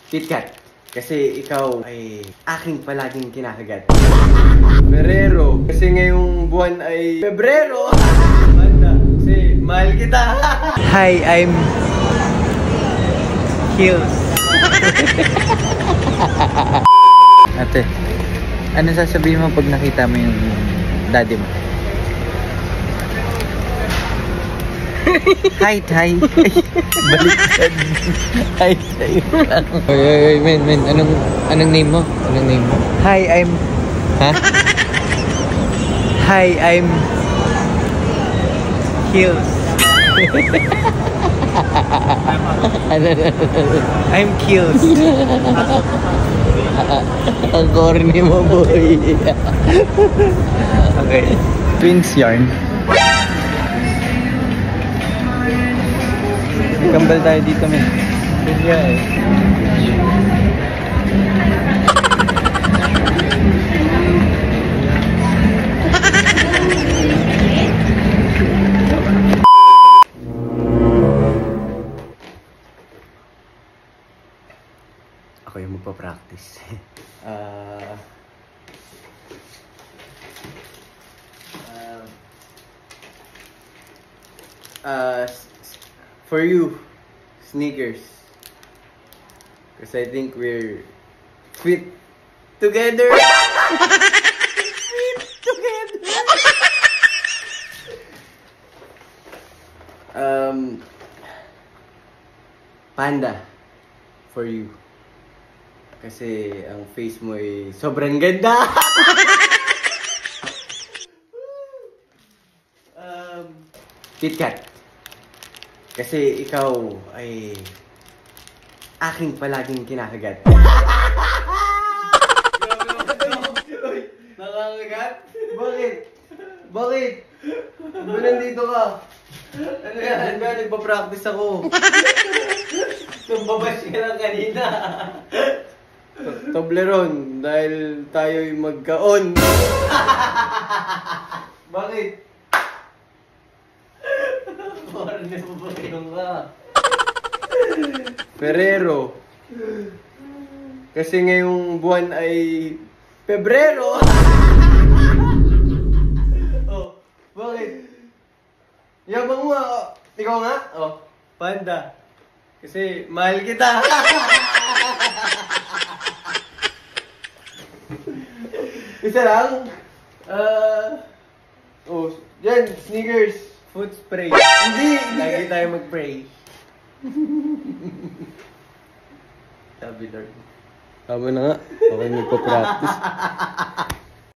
KitKat. Kasi ikaw ay aking palaging kinakagat. Ferrero. Kasi ngayong buwan ay Pebrero. Panda. Kasi mahal kita. Hi, I'm Hills. Ate, ano sasabihin mo pag nakita mo yung daddy mo? Hi, hi. Baliktad. Hi, hi. Oy, men. Anong name mo? Anong name mo? Hi, I'm... Ha? Hi, I'm... Hills. I'm Kills. Ang corny mo, boy. Okay. Twins yarn. May kambal tayo dito, men. Kanya eh. Ako yung magpa-practice. For you, sneakers. Because I think we're fit together. Fit together. Panda. For you. Kasi ang face mo ay sobrang ganda. KitKat. Kasi ikaw ay aking palaging kinakagat. Nakakagat? Bakit? Bakit? Ba't nandito ka? Ano yan? Ba, nagpa-practice ako. Tumbabash ka lang kanina. Toblerone, dahil tayo'y magkaon. Bakit? Ferrero. Kasi ngayong buwan ay Pebrero. Oh, bakit? Yabang mo ah. Ikaw nga? Oh, Panda. Kasi mahal kita. Isa lang? Oh, dyan, sneakers, foot spray. Hindi! Lagi tayo mag-pray. Sabi Lord. Tama na nga. Okay, magpa-practice.